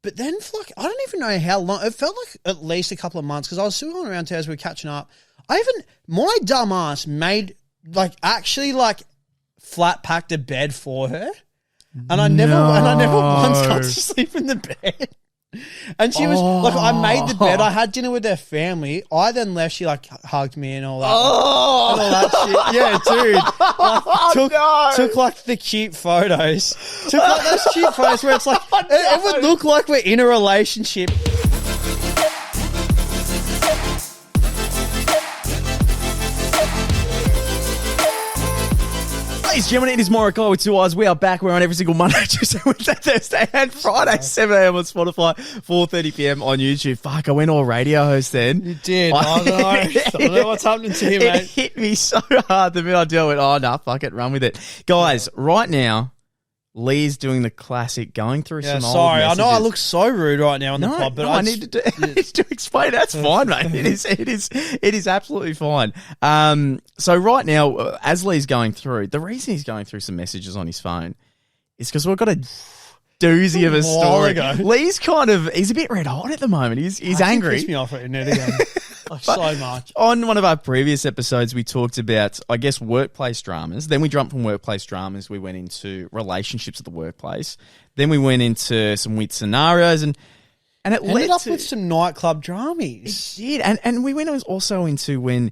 But then for like, I don't even know how long. It felt like at least a couple of months because I was still going around town as we were catching up. My dumb ass made actually flat packed a bed for her. And I never once got to sleep in the bed. And she was like, I made the bed. I had dinner with their family. I then left. She hugged me and all that. And all that shit. Yeah, dude. Took like the cute photos. Took like those cute photos where it's like, it would look like we're in a relationship. Ladies and gentlemen, it is Morokaii with two eyes. We are back. We're on every single Monday, Tuesday, Wednesday, Thursday, and Friday, 7 a.m. on Spotify, 4:30 p.m. on YouTube. Fuck, I went all radio host then. You did. I don't know what's happening to you, mate. It hit me so hard the minute I do it. Oh, no, fuck it. Run with it. Guys, right now, Lee's doing the classic, going through some old messages. I know I look so rude right now on the pod, but I need to explain. That's fine, mate. It is absolutely fine. So right now, as Lee's going through, the reason he's going through some messages on his phone is because we've got a doozy of a story. Lee's he's a bit red hot at the moment. He's angry. Piss me off right now again. So much. On one of our previous episodes, we talked about, I guess, workplace dramas. Then we jumped from workplace dramas. We went into relationships at the workplace. Then we went into some weird scenarios, and it ended up with some nightclub dramas. It did, and we went also into when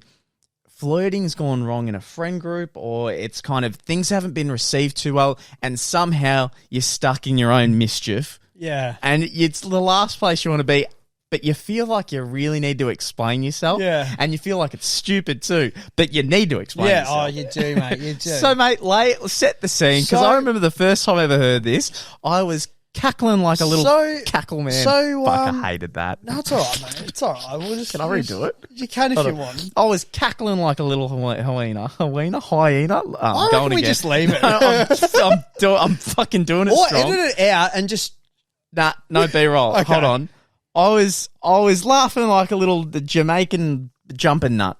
flirting's gone wrong in a friend group, or it's kind of things haven't been received too well, and somehow you're stuck in your own mischief. Yeah, and it's the last place you want to be. But you feel like you really need to explain yourself. Yeah. And you feel like it's stupid too, but you need to explain yourself. Yeah, you do, mate, you do. So, mate, set the scene, because I remember the first time I ever heard this, I was cackling like a little cackle man. So, fuck, I hated that. No, it's all right, mate. It's all right. Can I redo it? You can if you want. I was cackling like a little hyena. I reckon we just leave it. No, I'm fucking doing it strong. Or edit it out and just... Nah, no B-roll. Okay. Hold on. I was laughing like a little Jamaican jumping nut.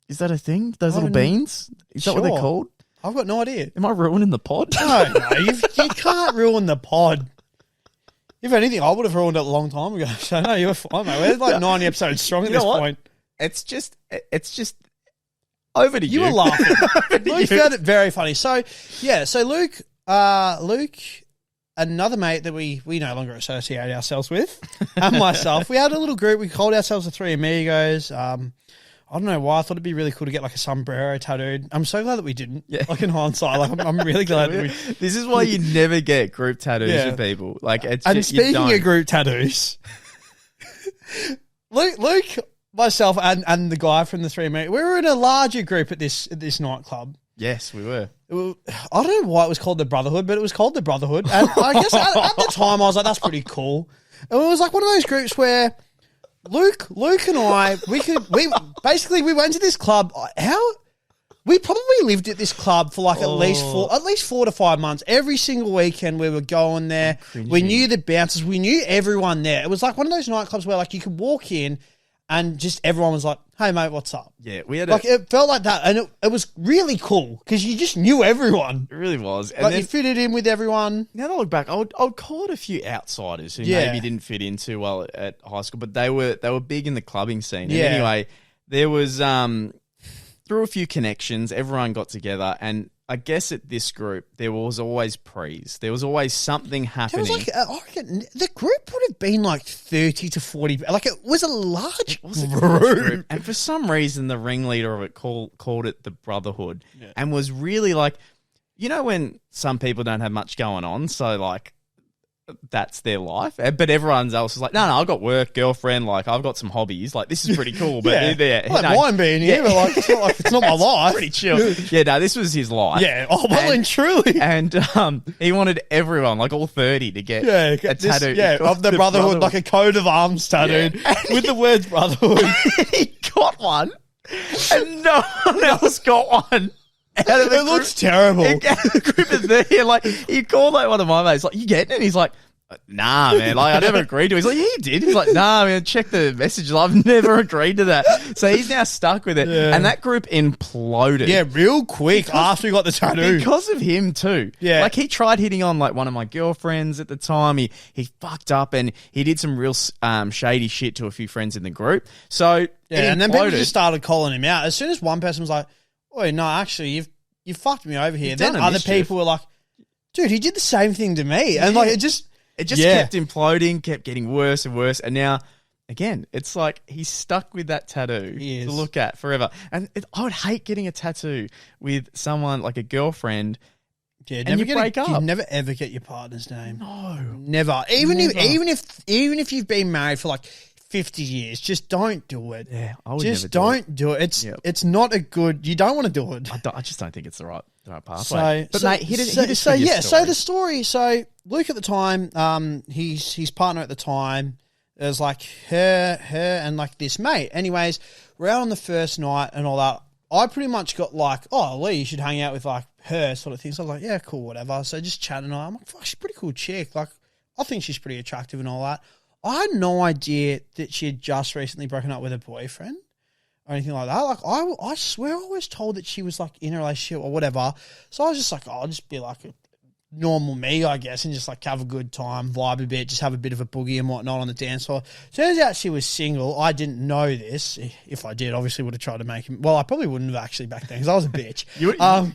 Is that a thing? Those little beans? Is that what they're called? I've got no idea. Am I ruining the pod? No, you can't ruin the pod. If anything, I would have ruined it a long time ago. So no, you're fine, mate. We're like 90 episodes strong at this point. It's just over to you. You were laughing. Luke found it very funny. So Luke, another mate that we no longer associate ourselves with, and myself, we had a little group. We called ourselves the Three Amigos. I don't know why. I thought it'd be really cool to get like a sombrero tattooed. I'm so glad that we didn't. Yeah. Like in hindsight, like I'm really glad that we. This is why you never get group tattoos for people. Like, speaking of group tattoos, Luke, myself, and the guy from the Three Amigos, we were in a larger group at this nightclub. Yes, we were. I don't know why it was called the Brotherhood, but it was called the Brotherhood. And I guess at the time I was like, that's pretty cool. And it was like one of those groups where Luke and I, we went to this club. We probably lived at this club for like at least 4 to 5 months. Every single weekend we were going there. We knew the bouncers. We knew everyone there. It was like one of those nightclubs where like you could walk in and just everyone was like, hey, mate, what's up? Yeah, we had it felt like that. And it was really cool because you just knew everyone. It really was. And like you fitted in with everyone. Now that I look back, I would call it a few outsiders who maybe didn't fit in too well at high school, but they were big in the clubbing scene. Yeah. And anyway, there was, through a few connections, everyone got together, and I guess at this group, there was always prees. There was always something happening. There was like, I reckon the group would have been like 30 to 40. Like it was a large group. And for some reason, the ringleader of it called it the Brotherhood, and was really like, you know, when some people don't have much going on, so like that's their life, but everyone else is like, no, I've got work, girlfriend, like I've got some hobbies, like this is pretty cool. But I don't mind being here, but like it's not my life. Pretty chill. Yeah, no, this was his life. Yeah, and truly. And he wanted everyone, like all 30, to get a tattoo. Yeah, of the Brotherhood, like a coat of arms tattooed with the words Brotherhood. He got one, and no one else got one. It looks terrible. Out of the group of 30, and like he called like one of my mates, like, you getting it? And he's like, Nah, man. Like, I never agreed to it. He's like, yeah, you did. He's like, nah, man, check the messages. I've never agreed to that. So he's now stuck with it. Yeah. And that group imploded. Yeah, real quick after he got the tattoo. Because of him, too. Yeah. Like, he tried hitting on, like, one of my girlfriends at the time. He fucked up and he did some real shady shit to a few friends in the group. So, yeah, and then people just started calling him out. As soon as one person was like, "Oh, no, actually, you fucked me over here," then other people were like, "Dude, he did the same thing to me," and like it just kept imploding, kept getting worse and worse, and now again, it's like he's stuck with that tattoo to look at forever. And I would hate getting a tattoo with someone like a girlfriend. Yeah, and you break up. You never ever get your partner's name. No, never. Even if you've been married for like 50 years, just don't do it. Yeah, I would just never don't do it. It's not a good. You don't want to do it. I just don't think it's the right pathway. Mate, hit it. So the story. So Luke at the time, his partner at the time, it was like her, and like this mate. Anyways, we're out on the first night and all that. I pretty much got like, oh, Lee, you should hang out with like her sort of thing. So I was like, yeah, cool, whatever. So just chatting. I'm like, fuck, she's a pretty cool chick. Like, I think she's pretty attractive and all that. I had no idea that she had just recently broken up with her boyfriend or anything like that. Like, I swear I was told that she was like in a relationship or whatever. So I was just like, oh, I'll just be like a normal me, I guess, and just like have a good time, vibe a bit, just have a bit of a boogie and whatnot on the dance floor. Turns out she was single. I didn't know this. If I did, obviously would have tried to make him. Well, I probably wouldn't have actually back then because I was a bitch. You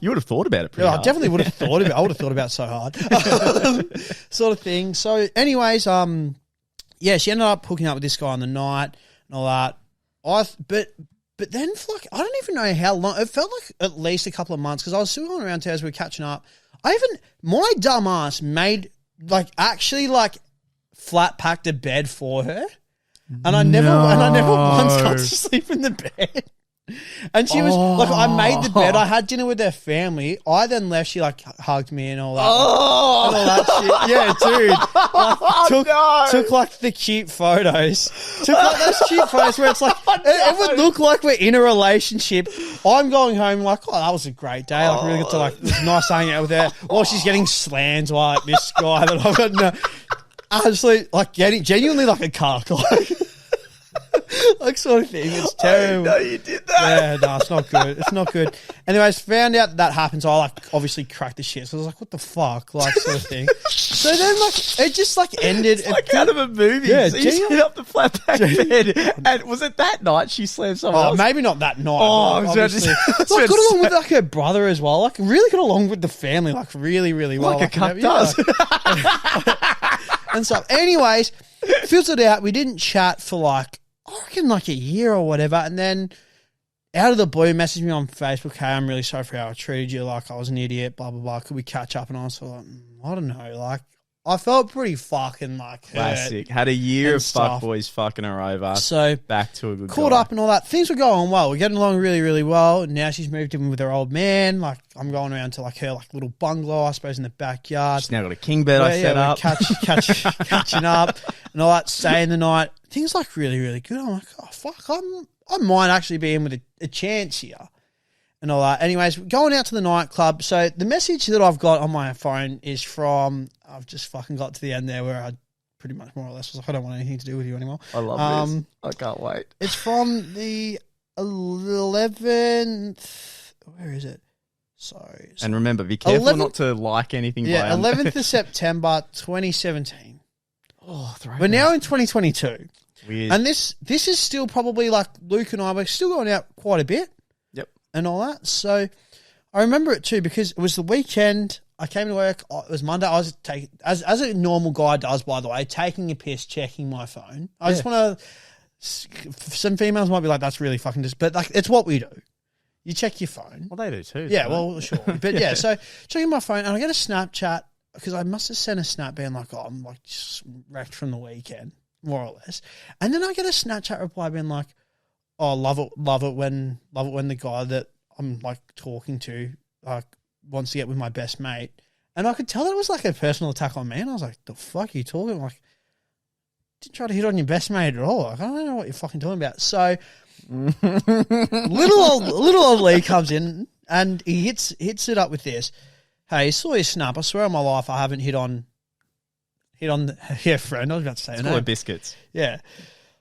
would have thought about it pretty hard. I definitely would have thought about it. I would have thought about it so hard. Sort of thing. So anyways, yeah, she ended up hooking up with this guy on the night and all that. But then for like, I don't even know how long. It felt like at least a couple of months because I was still going around town as we were catching up. My dumb ass made actually flat packed a bed for her, and I never once got to sleep in the bed. And she was like, I made the bed. I had dinner with their family. I then left. She like hugged me and all that, and all that shit. Yeah, dude. Took like the cute photos. Took like those cute photos where it's like it would look like we're in a relationship. I'm going home like, oh, that was a great day. Like, really got to like, it was nice hanging out with her while she's getting slammed by like this guy that I've got. No, actually, like getting genuinely like a cuck, like sort of thing. It's terrible. No, you did that. Yeah, no, it's not good. It's not good. Anyways, found out that happened, so I like obviously cracked the shit. So I was like, what the fuck? Like sort of thing. So then like it just like ended. It's like out of a movie. Yeah, so you set up the flat pack bed. And was it that night she slammed someone else? Maybe not that night. Oh, I was about to say. Like got along with like her brother as well. Like really got along with the family like really, really well. Like a cuck does. And stuff. Anyways, filtered out. We didn't chat for like, I reckon like a year or whatever, and then out of the blue messaged me on Facebook, hey, I'm really sorry for how I treated you, like I was an idiot, blah, blah, blah, could we catch up? And I was like, I don't know, like I felt pretty fucking like classic. Had a year of stuff. Fuckboys fucking her over. So back to a good caught guy. up and all that. Things were going well. We're getting along really, really well. Now she's moved in with her old man. Like I'm going around to like her like little bungalow, I suppose, in the backyard. She's now got a king bed I set up. Catching up and all that, staying the night. Things like really, really good. I'm like, oh fuck, I might actually be in with a chance here. And all that. Anyways, going out to the nightclub. So the message that I've got on my phone is from, I've just fucking got to the end there where I pretty much more or less was like, I don't want anything to do with you anymore. I love this. I can't wait. It's from the 11th. Where is it? Sorry. And remember, be careful not to like anything. Yeah, 11th of September 2017. Oh, we're now in 2022. Weird. And this is still probably like Luke and I were still going out quite a bit. And all that. So I remember it too because it was the weekend. I came to work. It was Monday. I was taking, as a normal guy does, by the way, taking a piss, checking my phone. I just want to. Some females might be like, "That's really fucking just," but like, it's what we do. You check your phone. Well, they do too. Yeah, well, sure, but yeah. So checking my phone, and I get a Snapchat because I must have sent a snap being like, "Oh, I'm like just wrecked from the weekend, more or less," and then I get a Snapchat reply being like, oh, love it when the guy that I'm like talking to like wants to get with my best mate, and I could tell that it was like a personal attack on me, and I was like, the fuck are you talking? I'm like, didn't try to hit on your best mate at all. Like, I don't know what you're fucking talking about. So little old Lee comes in and he hits it up with this. Hey, saw your snap. I swear on my life I haven't hit on hit on friend. I was about to say her Call her name. biscuits. Yeah.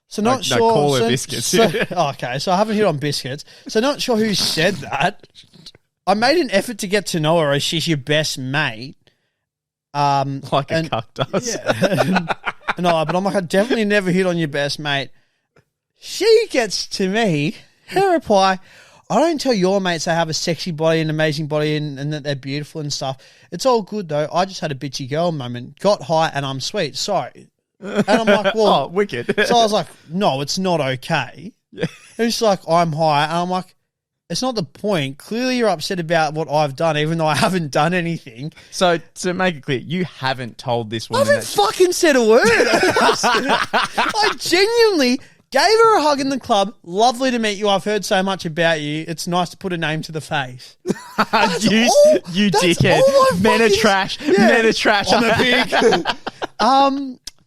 So not No, sure. call her so- biscuits. so- okay, so I haven't hit on biscuits. So not sure who said that. I made an effort to get to know her as she's your best mate. Like a cuck does. Yeah. No, but I'm like, I definitely never hit on your best mate. She gets to me, her reply, I don't tell your mates they have a sexy body, an amazing body, and that they're beautiful and stuff. It's all good, though. I just had a bitchy girl moment. Got high and I'm sweet. Sorry. And I'm like, well. Oh, wicked. So I was like, no, it's not okay. Yeah. And she's like, I'm high. And I'm like, it's not the point. Clearly you're upset about what I've done, even though I haven't done anything. So to make it clear, you haven't told this I woman haven't fucking said a word. I genuinely gave her a hug in the club. Lovely to meet you. I've heard so much about you. It's nice to put a name to the face. you that's dickhead. all I Men are fucking- trash. Yeah. Men are trash. I'm a pig.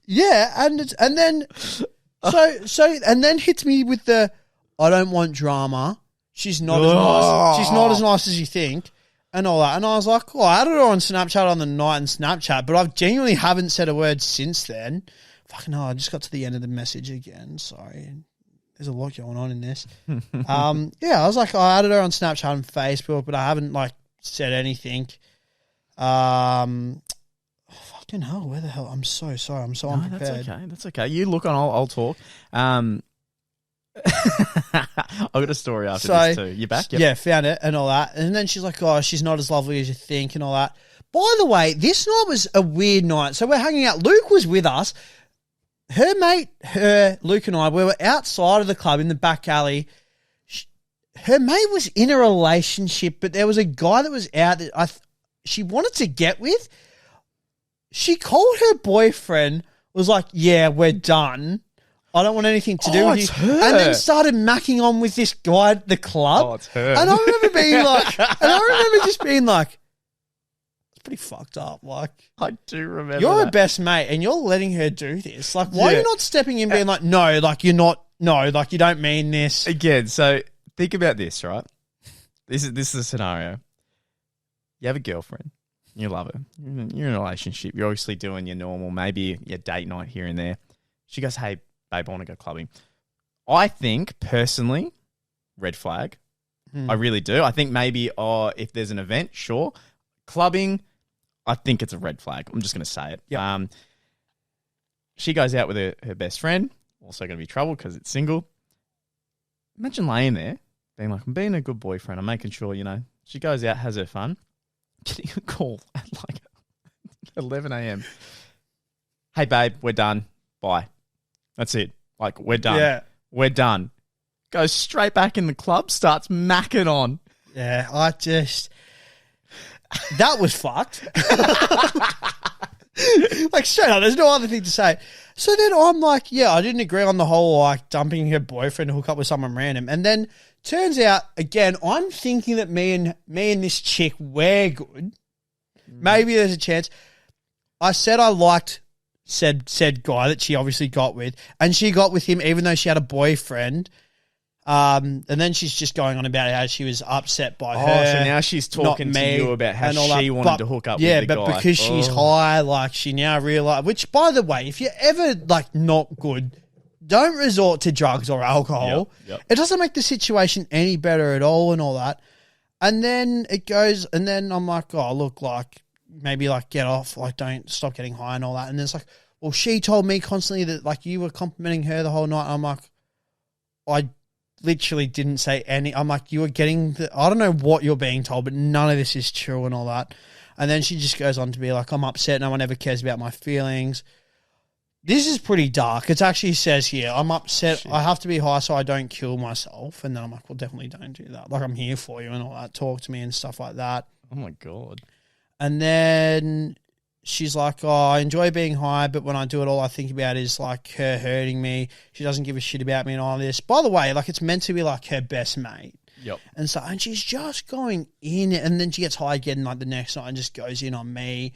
Yeah, and then and then hits me with the I don't want drama. She's not as nice. She's not as nice as you think, and all that. And I was like, oh, I added her on Snapchat on the night in Snapchat, but I genuinely haven't said a word since then. Fucking hell, I just got to the end of the message again. Sorry. There's a lot going on in this. Yeah, I was like, I added her on Snapchat and Facebook, but I haven't like said anything. Fucking hell, where the hell? I'm so sorry. I'm so unprepared. That's okay. That's okay. You look on. I'll talk. I've got a story after this too. You back? Yep. Yeah, found it and all that. And then she's like, oh, she's not as lovely as you think and all that. By the way, this night was a weird night. So we're hanging out. Luke was with us. Her mate, Luke and I, we were outside of the club in the back alley. Her mate was in a relationship, but there was a guy that was out that she wanted to get with. She called her boyfriend, was like, yeah, we're done. I don't want anything to do with it's you. her. And then started macking on with this guy at the club. Oh, it's her. And I remember being like, just being like, it's pretty fucked up. Like, I do remember. you're her that. best mate and you're letting her do this. Like, why are Yeah. you not stepping in being like, no, like you're not, no, like you don't mean this. Again. So think about this, right? This is a scenario. You have a girlfriend. You love her. You're in a relationship. You're obviously doing your normal, maybe your date night here and there. She goes, hey, babe, I want to go clubbing. I think, personally, red flag. I really do. I think maybe if there's an event, sure. Clubbing, I think it's a red flag. I'm just going to say it. Yep. She goes out with her best friend. Also going to be trouble because it's single. Imagine laying there, being like, I'm being a good boyfriend. I'm making sure, she goes out, has her fun. Getting a call at like 11 a.m. Hey, babe, we're done. Bye. That's it. Like, we're done. Yeah. We're done. Goes straight back in the club, starts macking on. Yeah, that was fucked. Like, straight up, there's no other thing to say. So then I'm like, yeah, I didn't agree on the whole, like, dumping her boyfriend to hook up with someone random. And then turns out, again, I'm thinking that me and this chick, we're good. Maybe there's a chance. I said I liked said guy that she obviously got with, and she got with him even though she had a boyfriend. And then she's just going on about how she was upset by her. Oh, so now she's talking not to me, you about how and all she that. wanted But- to hook up yeah, with the but guy. because she's high, like she now realize. Which, by the way, if you're ever like not good, don't resort to drugs or alcohol. Yep. It doesn't make the situation any better at all, and all that. And then it goes, and then I'm like, oh, look, like maybe like get off, like don't stop getting high and all that. And then it's like, well, she told me constantly that like you were complimenting her the whole night. I'm like, I literally didn't say any. I'm like, you were getting I don't know what you're being told, but none of this is true and all that. And then she just goes on to be like, I'm upset. No one ever cares about my feelings. This is pretty dark. It actually says here, I'm upset. Shit. I have to be high so I don't kill myself. And then I'm like, well, definitely don't do that. Like, I'm here for you and all that. Talk to me and stuff like that. Oh my God. And then she's like, oh, I enjoy being high, but when I do it, all I think about is like her hurting me. She doesn't give a shit about me and all this. By the way, like it's meant to be like her best mate. Yep. And she's just going in, and then she gets high again like the next night and just goes in on me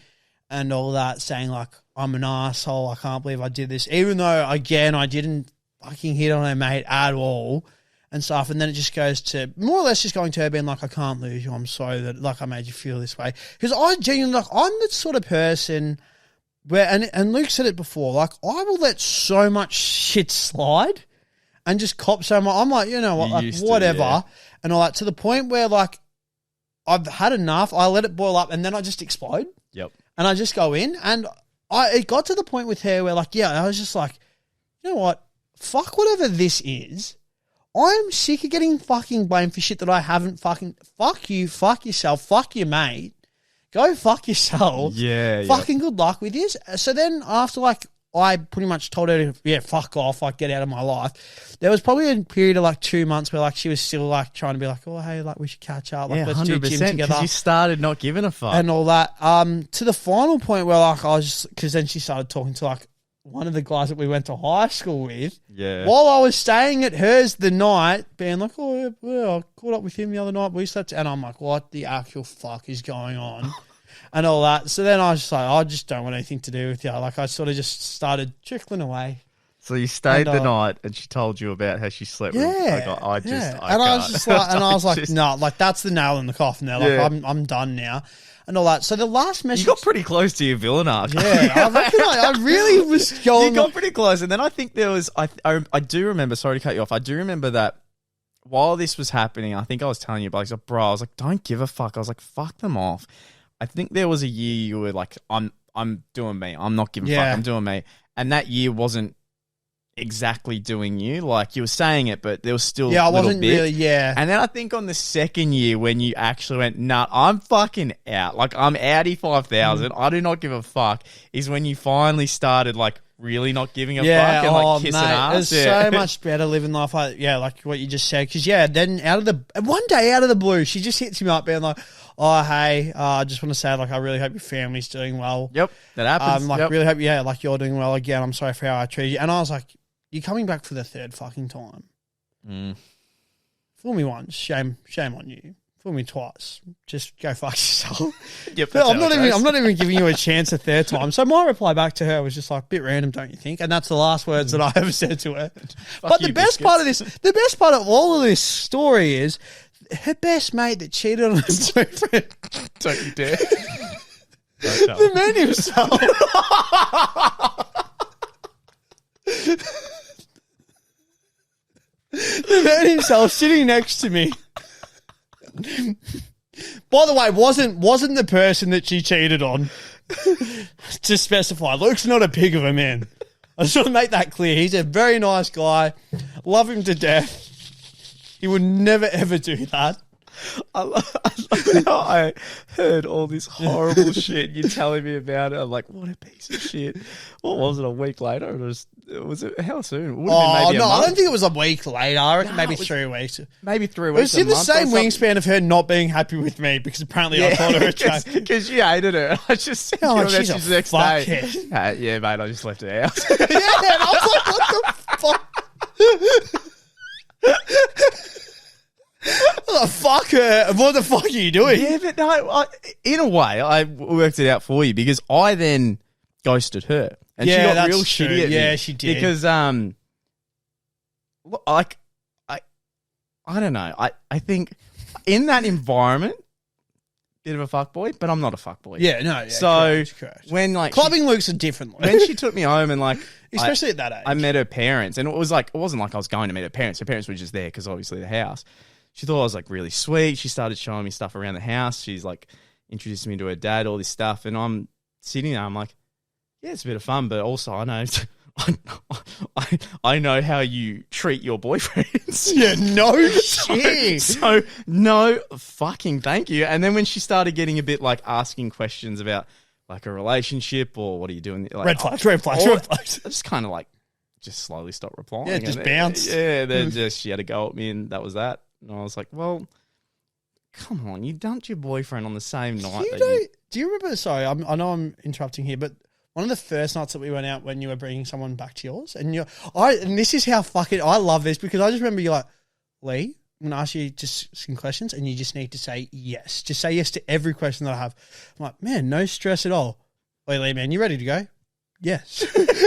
and all that, saying like, I'm an asshole. I can't believe I did this. Even though, again, I didn't fucking hit on her mate at all and stuff. And then it just goes to more or less just going to her being like, I can't lose you. I'm sorry that like I made you feel this way. Because I genuinely, like, I'm the sort of person where and Luke said it before, like I will let so much shit slide and just cop so much. I'm like, you know what, like, whatever, and all that, to the point where like I've had enough. I let it boil up and then I just explode. Yep. And I just go in, and it got to the point with her where like, I was just like, you know what, fuck whatever this is. I'm sick of getting fucking blamed for shit that I haven't fucking. Fuck you, fuck yourself, fuck your mate. Go fuck yourself. Yeah. Fucking good luck with this. So then after like I pretty much told her to, fuck off, like get out of my life. There was probably a period of like 2 months where like she was still like trying to be like, oh, hey, like we should catch up. Like, let's do gym together. Because you started not giving a fuck. And all that. To the final point where like I was just, because then she started talking to like one of the guys that we went to high school with. Yeah. While I was staying at hers the night, being like, oh, yeah, I caught up with him the other night. We slept. And I'm like, what the actual fuck is going on? And all that. So then I was just like, I just don't want anything to do with you. Like I sort of just started trickling away. So you stayed the night and she told you about how she slept with I was just like, and I was like, no, like that's the nail in the coffin there. Like I'm done now. And all that. So the last message... You got pretty close to your villain arc. Yeah, I really was going... You got pretty close. And then I think there was... I do remember... Sorry to cut you off. I do remember that while this was happening, I think I was telling you, but I was like, bro, I was like, don't give a fuck. I was like, fuck them off. I think there was a year you were like, I'm doing me. I'm not giving a fuck. I'm doing me. And that year wasn't exactly doing you. Like, you were saying it, but there was still I wasn't really, And then I think on the second year when you actually went, nah, I'm fucking out. Like, I'm outie 5,000. I do not give a fuck, is when you finally started, like, really not giving a fuck and, like, kissing ass. It's so much better living life like, like what you just said. Because, then one day out of the blue, she just hits me up being like, oh, hey, I just want to say, like, I really hope your family's doing well. Yep, that happens. Really hope, like, you're doing well again. I'm sorry for how I treated you. And I was like, you're coming back for the third fucking time. Fool me once, shame on you. Fool me twice, just go fuck yourself. Yep, I'm not even giving you a chance a third time. So my reply back to her was just like, bit random, don't you think? And that's the last words that I ever said to her. But the best part of all of this story is her best mate that cheated on her boyfriend. Don't you dare. The man himself. The man himself sitting next to me. By the way, wasn't the person that she cheated on. To specify, Luke's not a pig of a man. I just want to make that clear. He's a very nice guy. Love him to death. He would never ever do that. I love how I heard all this horrible shit you're telling me about it. I'm like, what a piece of shit. What was it, a week later? Was it how soon? It would have been maybe a month. I don't think it was a week later. I reckon maybe 3 weeks. Maybe 3 weeks. It was in the same wingspan of her not being happy with me because apparently I thought her attractive. Because you hated her. I just sent you a message the next day. Yeah, mate, I just left her out. And I was like, what the fuck? Oh, fuck her. What the fuck are you doing? Yeah, but no, in a way, I worked it out for you because I then ghosted her. And she got real shitty at me. Yeah, she did. Because, like, I don't know. I think in that environment, bit of a fuckboy, but I'm not a fuckboy. Yeah, no. Yeah, so correct. when like clubbing Luke's a different Luke. When she took me home and like, especially at that age, I met her parents, and it wasn't like I was going to meet her parents. Her parents were just there because obviously the house. She thought I was like really sweet. She started showing me stuff around the house. She's like introduced me to her dad, all this stuff, and I'm sitting there. I'm like, yeah, it's a bit of fun, but also I know. I know how you treat your boyfriends. Yeah, no shit. So no fucking thank you. And then when she started getting a bit like asking questions about like a relationship or what are you doing? Like, red flags. I just kind of like just slowly stopped replying. Yeah, just bounce. Yeah, then just she had to go at me and that was that. And I was like, well, come on, you dumped your boyfriend on the same night. Do you remember? Sorry, I know I'm interrupting here, but one of the first nights that we went out when you were bringing someone back to yours, and and this is how fucking I love this because I just remember you're like, Lee, I'm gonna ask you just some questions, and you just need to say yes. Just say yes to every question that I have. I'm like, man, no stress at all. Wait, Lee, man, you ready to go? Yes.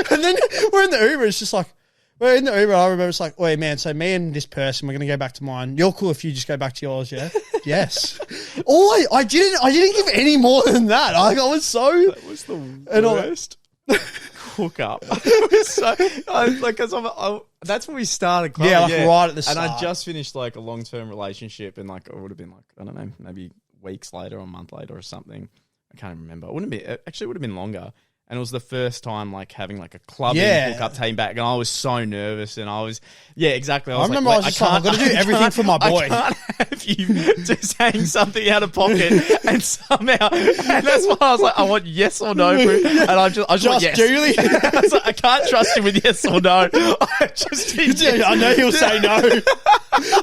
And then we're in the Uber. It's just like. We're in the Uber. I remember it's like, wait, man, so me and this person, we're going to go back to mine. You're cool if you just go back to yours, yeah? Yes. I didn't give any more than that. I was so... That was the worst. HOOKUP. It was so, that's when we started clubbing. Yeah, like right at the start. And I just finished like a long-term relationship, and like it would have been like, I don't know, maybe weeks later or a month later or something. I can't remember. It would have been longer. And it was the first time like having like a clubbing hookup team back, and I was so nervous, and I was exactly. I remember I was just like, I've got to do everything for my boy. I can't have you just saying something out of pocket and somehow, and that's why I was like, I want yes or no, and I just want yes. Julie. I was like, I can't trust him with yes or no. I know he'll say no.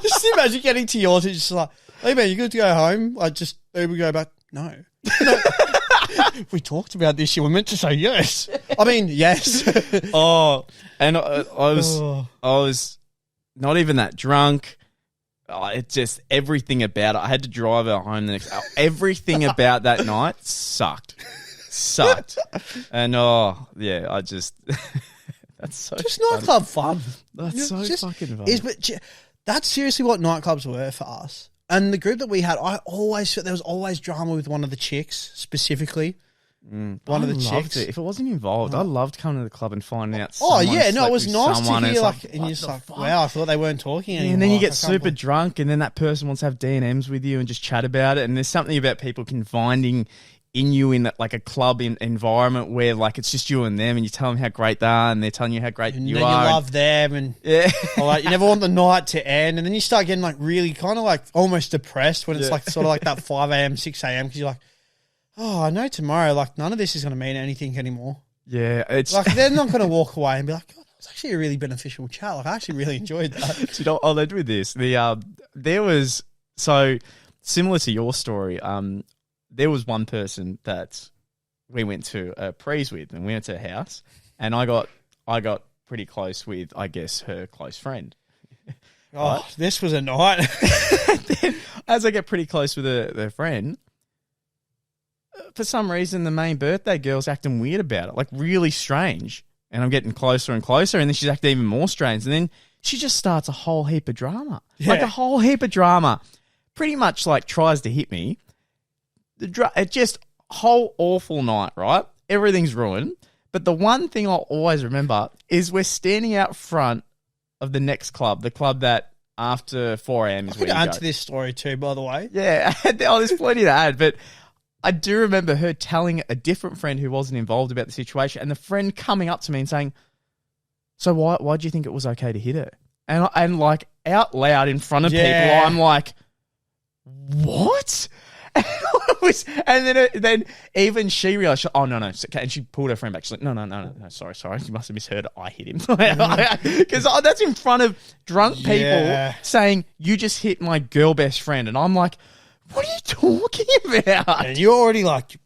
Just imagine getting to yours, it's just like, hey man, you good to go home? I just Uber go back. No. We talked about this. You were meant to say yes. I mean, yes. And I was not even that drunk. It's just everything about it. I had to drive her home the next hour. Everything about that night sucked. And I just that's so just nightclub fun. That's so fucking fun. But that's seriously what nightclubs were for us. And the group that we had, I always felt there was always drama with one of the chicks specifically. One of the chicks. If it wasn't involved, I loved coming to the club and finding out. It was nice to hear. And you're just like, wow, I thought they weren't talking anymore. And then you get super drunk, and then that person wants to have DNM'S with you and just chat about it. And there's something about people confiding in you in that, like a club environment where like it's just you and them, and you tell them how great they are, and they're telling you how great you are. You love them, and like you never want the night to end, and then you start getting like really kind of like almost depressed when it's like sort of like that 5 a.m., 6 a.m. because you're like, oh, I know tomorrow like none of this is going to mean anything anymore. Yeah, it's like they're not going to walk away and be like, God, that was actually a really beneficial chat. Like I actually really enjoyed that. Do you know, I'll end with this. There was so similar to your story. There was one person that we went to a prees with, and we went to her house, and I got pretty close with, I guess, her close friend. Right? This was a night. Then, as I get pretty close with her friend, for some reason, the main birthday girl's acting weird about it, like really strange. And I'm getting closer and closer, and then she's acting even more strange. And then she just starts a whole heap of drama, like a whole heap of drama. Pretty much like tries to hit me. It just whole awful night, right? Everything's ruined. But the one thing I'll always remember is we're standing out front of the next club, the club that after 4 a.m. is where you go. I could add to this story too, by the way. Yeah, there's plenty to add, but I do remember her telling a different friend who wasn't involved about the situation, and the friend coming up to me and saying, so why do you think it was okay to hit her? And like out loud in front of people, I'm like, what? And then even she realized, oh, no. And she pulled her friend back. She's like, no, sorry. You must have misheard. I hit him. Because that's in front of drunk people saying, you just hit my girl best friend. And I'm like, what are you talking about? And you're already like,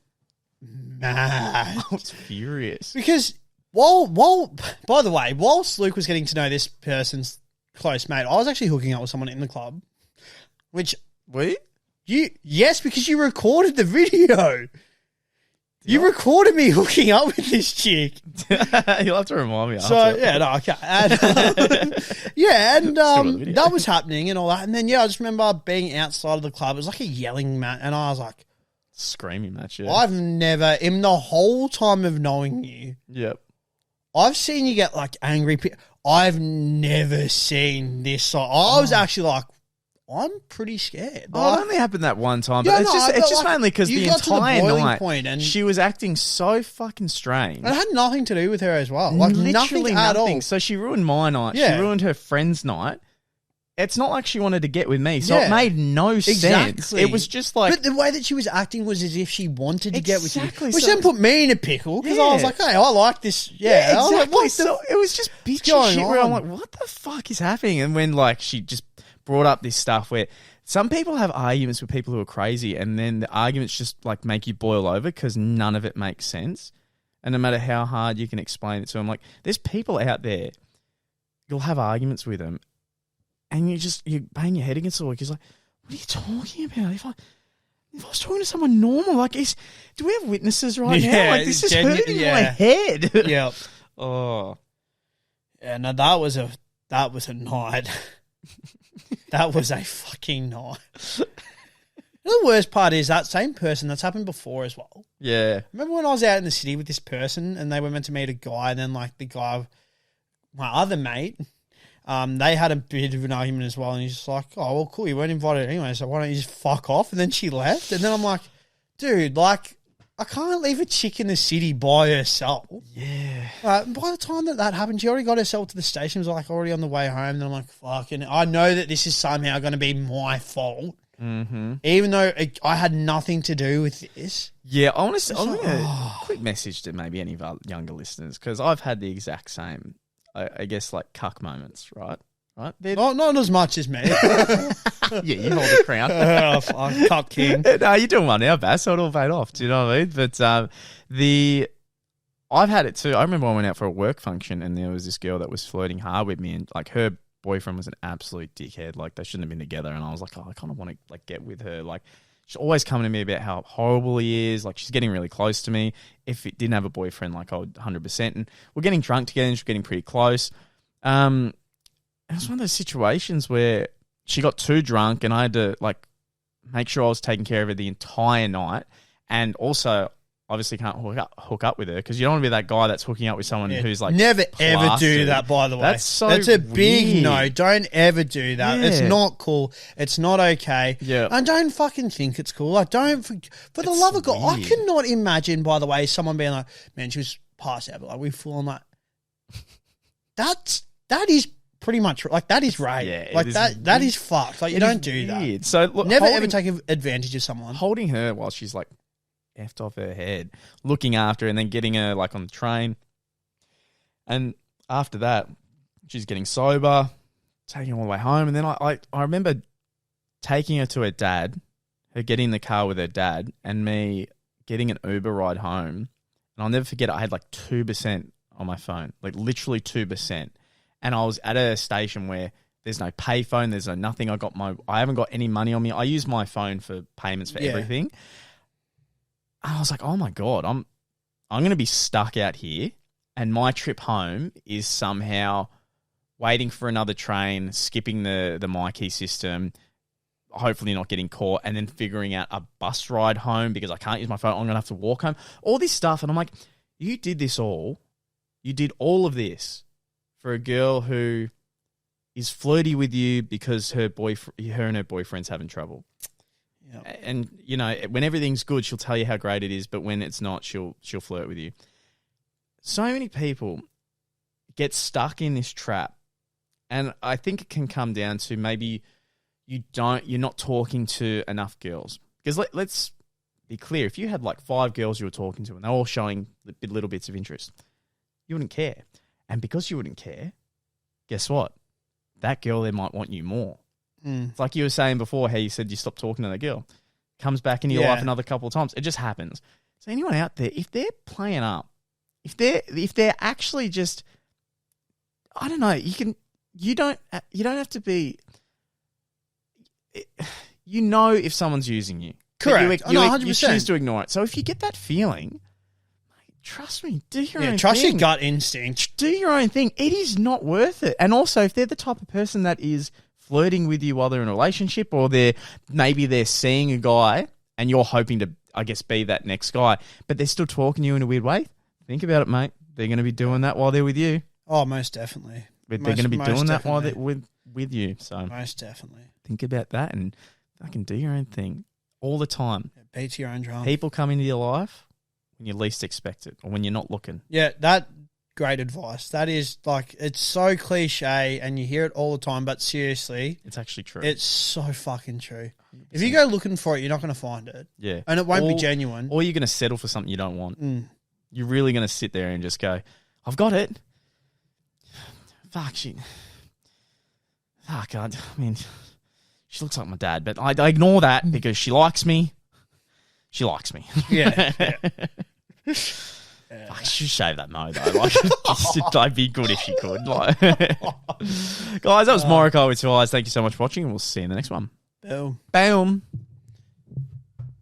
mad. I was furious. Because by the way, whilst Luke was getting to know this person's close mate, I was actually hooking up with someone in the club. Which... Were Yes, because you recorded the video. You recorded me hooking up with this chick. You'll have to remind me. So, okay. And, that was happening and all that. And then, I just remember being outside of the club. It was like a yelling match. And I was like... Screaming match, I've never, in the whole time of knowing you... Yep. I've seen you get, like, angry. I've never seen this. I was actually like... I'm pretty scared. It only happened that one time, but it's just mainly because the entire night she was acting so fucking strange. And it had nothing to do with her as well. Like literally nothing at all. So she ruined my night. Yeah. She ruined her friend's night. It's not like she wanted to get with me, so it made no sense. It was just like... But the way that she was acting was as if she wanted to get with you. Which then put me in a pickle, because I was like, hey, I like this. Yeah, exactly. I was like, it was just bitchy shit where I'm like, what the fuck is happening? And when like she just... brought up this stuff where some people have arguments with people who are crazy, and then the arguments just like make you boil over because none of it makes sense. And no matter how hard you can explain it to them, like there's people out there, you'll have arguments with them, and you bang your head against the wall because like, what are you talking about? If I was talking to someone normal, like, do we have witnesses right now? Like this is hurting my head. Yeah. Oh. Yeah. No, that was a night. That was a fucking night. The worst part is that same person that's happened before as well. Yeah. Remember when I was out in the city with this person and they were meant to meet a guy, and then like the guy, my other mate, they had a bit of an argument as well, and he's just like, oh, well, cool, you weren't invited anyway, so why don't you just fuck off? And then she left, and then I'm like, dude, like, I can't leave a chick in the city by herself. Yeah. By the time that happened, she already got herself to the station, was like already on the way home, and I'm like, fucking, I know that this is somehow going to be my fault, even though I had nothing to do with this. Yeah, I'm going to quick message to maybe any of our younger listeners, because I've had the exact same, I guess, like cuck moments, right? Not as much as me. Yeah, you hold the crown. Oh, fuck, cuck king. No, you're doing one now, Bass, so it all paid off. Do you know what I mean? But I've had it too. I remember I went out for a work function and there was this girl that was flirting hard with me, and like her boyfriend was an absolute dickhead. Like they shouldn't have been together, and I was like, oh, I kind of want to like get with her. Like she's always coming to me about how horrible he is. Like she's getting really close to me. If it didn't have a boyfriend, like I would 100%. And we're getting drunk together and she's getting pretty close. It was one of those situations where she got too drunk and I had to like make sure I was taking care of her the entire night, and also obviously can't hook up with her because you don't want to be that guy that's hooking up with someone who's like never plastered. Ever do that, by the way. That's a big no. Don't ever do that. Yeah. It's not cool. It's not okay. Yeah. And don't fucking think it's cool. Like for the love of God, I cannot imagine, by the way, someone being like, man, she was passed out, but like we full on like that is pretty much like that is rape. Yeah, like that is fucked. Like you don't do that. So look, never ever take advantage of someone. Holding her while she's like effed off her head, looking after her, and then getting her like on the train. And after that, she's getting sober, taking her all the way home. And then I remember taking her to her dad, her getting in the car with her dad, and me getting an Uber ride home. And I'll never forget, I had like 2% on my phone, like literally 2%. And I was at a station where there's no payphone, there's no nothing. I haven't got any money on me. I use my phone for payments for everything. And I was like, oh my God, I'm going to be stuck out here, and my trip home is somehow waiting for another train, skipping the Morokaii system, hopefully not getting caught, and then figuring out a bus ride home because I can't use my phone. I'm going to have to walk home. All this stuff. And I'm like, you did this all. You did all of this for a girl who is flirty with you because her and her boyfriend's having trouble. Yep. And, you know, when everything's good, she'll tell you how great it is, but when it's not, she'll flirt with you. So many people get stuck in this trap, and I think it can come down to maybe you're not talking to enough girls. Because let's be clear, if you had like 5 girls you were talking to and they're all showing little bits of interest, you wouldn't care. And because you wouldn't care, guess what? That girl there might want you more. It's like you were saying before, how you said you stopped talking to that girl. Comes back into your life another couple of times. It just happens. So anyone out there, if they're playing up, if they're actually just, I don't know, you don't have to be, you know if someone's using you. Correct. You choose to ignore it. So if you get that feeling, trust me, do your own thing. Trust your gut instinct. Do your own thing. It is not worth it. And also, if they're the type of person that is flirting with you while they're in a relationship, or maybe they're seeing a guy and you're hoping to, I guess, be that next guy, but they're still talking to you in a weird way, think about it, mate. They're going to be doing that while they're with you. Oh, most definitely. They're going to be doing that while they're with you. So most definitely. Think about that and fucking do your own thing all the time. Beat your own drum. People come into your life when you least expect it, or when you're not looking. Yeah, that great advice. That is like, it's so cliche and you hear it all the time, but seriously, it's actually true. It's so fucking true. 100%. If you go looking for it, you're not going to find it. Yeah. And it won't be genuine. Or you're going to settle for something you don't want. You're really going to sit there and just go, I've got it. Fuck, God. I mean, she looks like my dad, but I ignore that because she likes me. She likes me. Yeah. I should shave that mo though. Like, I'd be good if she could. Like, guys, that was Morokaii with 2 eyes. Thank you so much for watching, and we'll see you in the next one. Boom. Boom.